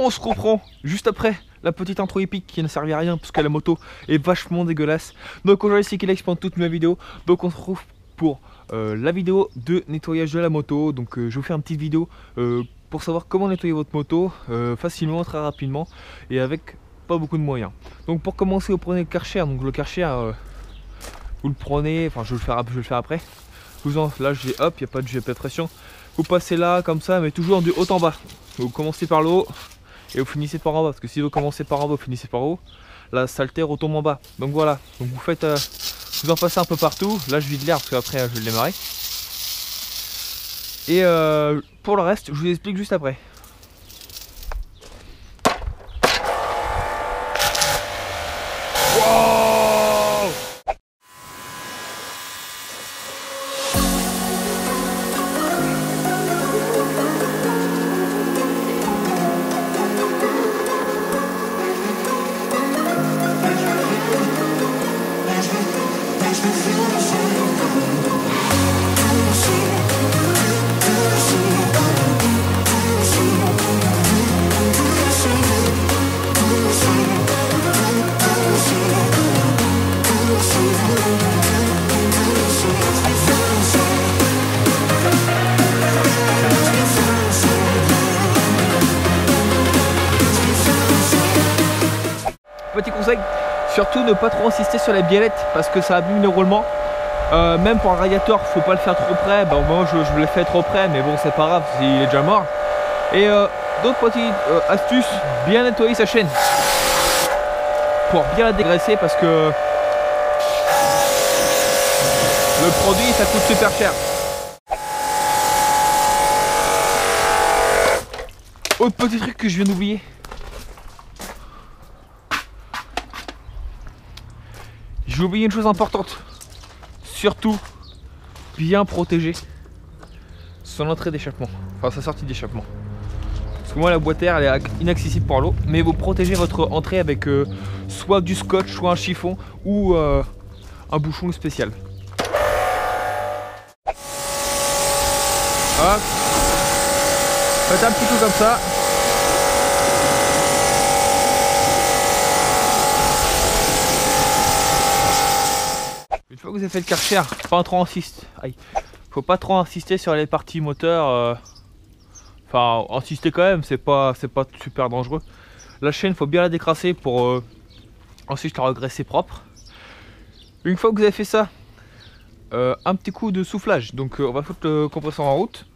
on se reprend juste après la petite intro épique qui ne servait à rien parce que la moto est vachement dégueulasse. Donc aujourd'hui c'est Kelex pendant toute ma vidéo. Donc on se retrouve pour la vidéo de nettoyage de la moto. Donc je vous fais une petite vidéo pour savoir comment nettoyer votre moto facilement, très rapidement et avec pas beaucoup de moyens. Donc pour commencer, vous prenez le Karcher. Donc le Karcher, vous le prenez, enfin je vais le faire après. Là j'ai hop, il n'y a pas de pression. Vous passez là comme ça, mais toujours du haut en bas. Vous commencez par le haut et vous finissez par en bas. Parce que si vous commencez par en bas, vous finissez par haut, la saleté retombe en bas. Donc voilà, donc vous faites, vous en passez un peu partout. Là je vide l'air parce qu'après je vais le démarrer. Et pour le reste, je vous explique juste après. Petit conseil, surtout ne pas trop insister sur les biellettes parce que ça abîme le roulement. Même pour un radiateur, faut pas le faire trop près. Bon, moi je l'ai fait trop près, mais bon c'est pas grave, il est déjà mort. Et d'autres petites astuces, bien nettoyer sa chaîne pour bien la dégraisser parce que le produit ça coûte super cher. Autre petit truc que je viens d'oublier. J'ai oublié une chose importante, surtout bien protéger son entrée d'échappement, enfin sa sortie d'échappement. Parce que moi la boîte à air elle est inaccessible pour l'eau, mais vous protégez votre entrée avec soit du scotch, soit un chiffon ou un bouchon spécial. Hop. Faites un petit coup comme ça. Une fois que vous avez fait le Karcher, pas trop insister. Faut pas trop insister sur les parties moteurs. Enfin, insister quand même, c'est pas super dangereux. La chaîne, faut bien la décrasser pour ensuite la regraisser propre. Une fois que vous avez fait ça, un petit coup de soufflage. Donc on va foutre le compresseur en route.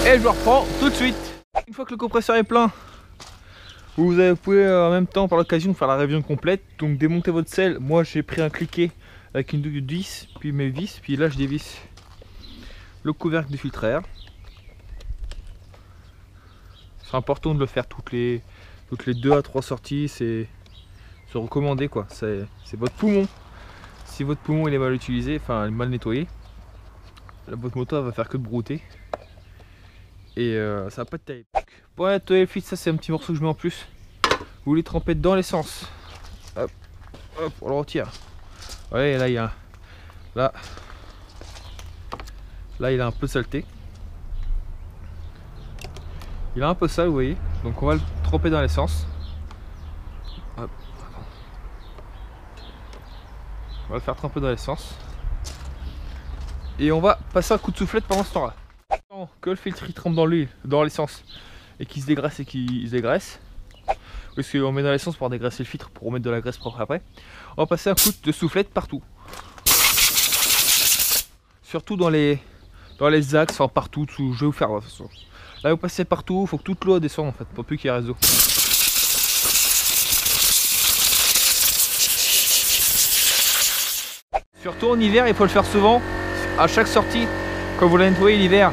Et je le reprends tout de suite. Une fois que le compresseur est plein, vous pouvez en même temps par l'occasion faire la révision complète. Donc démonter votre selle. Moi j'ai pris un cliquet avec une douille de vis, puis mes vis, puis là je dévisse le couvercle du filtre à air. C'est important de le faire toutes les 2 à 3 sorties, c'est recommandé quoi. C'est votre poumon. Si votre poumon il est mal utilisé, enfin mal nettoyé, votre moto elle va faire que de brouter. Et ça va pas être terrible. Pour nettoyer le filtre, ça c'est un petit morceau que je mets en plus. Vous les trempez dans l'essence. Hop, hop, on le retire. Ouais, là il y a là il a un peu saleté. Il a un peu sale, vous voyez. Donc on va le tremper dans l'essence. Hop. On va le faire tremper dans l'essence. Et on va passer un coup de soufflette pendant ce temps-là. Que le filtre il trempe dans l'huile, dans l'essence, et qu'il se dégraisse et qu'il se dégraisse. Parce qu'on met dans l'essence pour dégraisser le filtre, pour remettre de la graisse propre après. On va passer un coup de soufflette partout. Surtout dans les axes, enfin partout, je vais vous faire de toute façon. Là vous passez partout, il faut que toute l'eau descende en fait, pour plus qu'il y ait réseau. Surtout en hiver, il faut le faire souvent. À chaque sortie, quand vous la nettoyez l'hiver,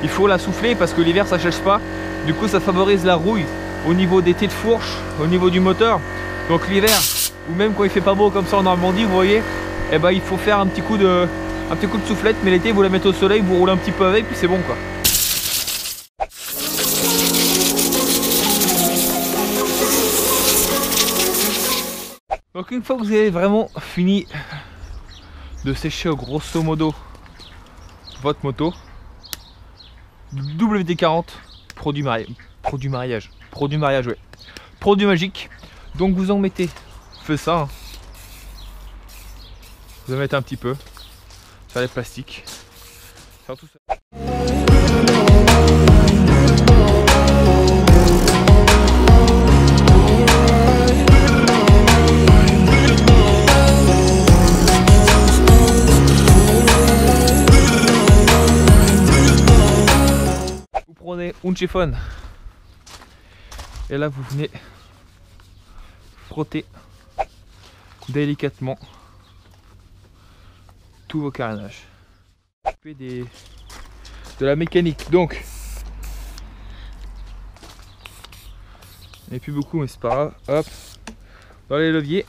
il faut la souffler parce que l'hiver ça sèche pas. Du coup ça favorise la rouille au niveau des têtes de fourche, au niveau du moteur. Donc l'hiver, ou même quand il fait pas beau comme ça en Normandie, vous voyez, eh ben, il faut faire un petit coup de soufflette. Mais l'été vous la mettez au soleil, vous roulez un petit peu avec, puis c'est bon quoi. Donc une fois que vous avez vraiment fini de sécher grosso modo votre moto, WD-40, produit mariage, ouais. Produit magique. Donc vous en mettez, faites ça. Hein. Vous en mettez un petit peu sur les plastiques. Surtout ça. Vous prenez un chiffon et là vous venez frotter délicatement tous vos carénages. De la mécanique, donc il n'y a plus beaucoup mais c'est pas grave. Hop, dans les leviers,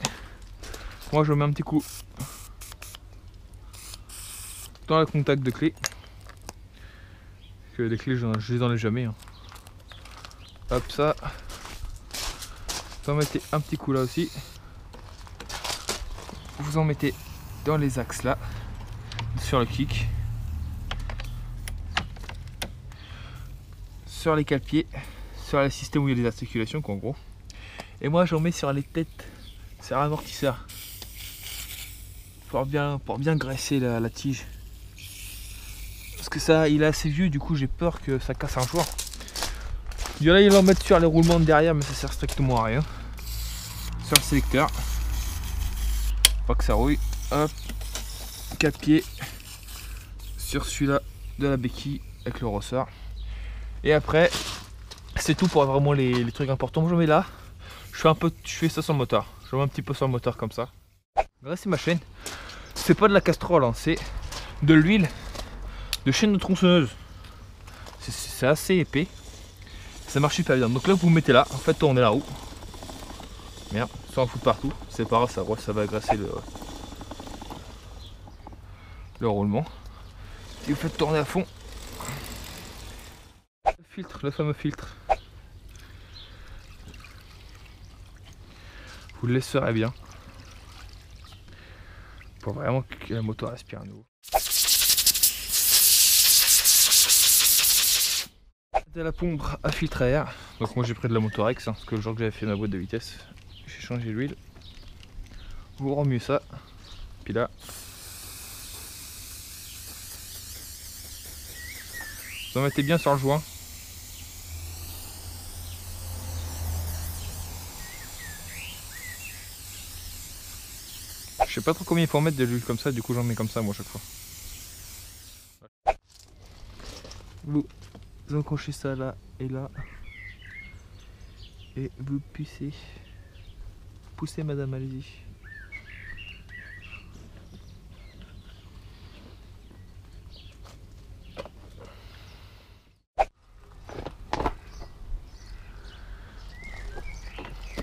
moi je mets un petit coup dans le contact de clé, que les clés je les enlève jamais. Hein. Hop, ça. Vous en mettez un petit coup là aussi. Vous en mettez dans les axes là, sur le kick, sur les cale-pieds, sur le système où il y a des articulations en gros. Et moi j'en mets sur les têtes, sur l'amortisseur, pour bien graisser la tige. Parce que ça, il est assez vieux, du coup j'ai peur que ça casse un jour. Il y en a, ils vont mettre sur les roulements de derrière, mais ça sert strictement à rien. Sur le sélecteur, pas que ça rouille. Hop, 4 pieds sur celui-là de la béquille avec le ressort. Et après, c'est tout pour vraiment les trucs importants. Je mets là, je fais ça sur le moteur. Je mets un petit peu sur le moteur comme ça. Là, c'est ma chaîne. C'est pas de la casserole, hein, c'est de l'huile de chaîne de tronçonneuse. C'est assez épais. Ça marche super bien. Donc là vous mettez là, en fait tournez la roue. Merde, sans en foutre partout. C'est pas grave, ça va agresser le roulement. Et vous faites tourner à fond. Le filtre, le fameux filtre. Vous le laisserez bien. Pour vraiment que la moto respire à nouveau. De la pompe à filtre à air. Donc moi j'ai pris de la Motorex hein, parce que le jour que j'avais fait ma boîte de vitesse, j'ai changé l'huile. Vous remuez ça. Puis là, vous en mettez bien sur le joint. Je sais pas trop combien il faut en mettre de l'huile comme ça, du coup j'en mets comme ça moi chaque fois. Vous accrochez ça là et là. Et vous poussez. Poussez madame, allez-y.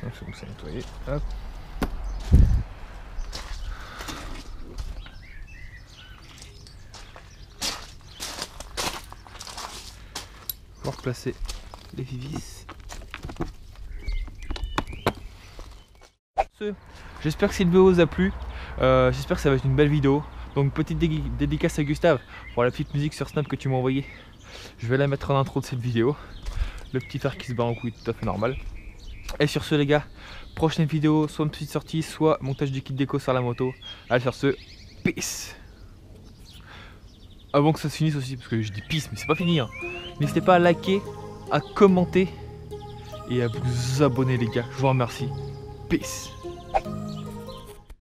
C'est bon, c'est nettoyé. Hop. Pour replacer les vis. J'espère que cette vidéo vous a plu. J'espère que ça va être une belle vidéo. Donc petite dédicace à Gustave pour la petite musique sur Snap que tu m'as envoyée. Je vais la mettre en intro de cette vidéo. Le petit fer qui se bat en couille, tout à fait normal. Et sur ce les gars, prochaine vidéo, soit une petite sortie, soit montage du kit déco sur la moto. Allez sur ce, peace. Avant que ça se finisse aussi, parce que je dis peace mais c'est pas fini hein. N'hésitez pas à liker, à commenter et à vous abonner les gars, je vous remercie. Peace.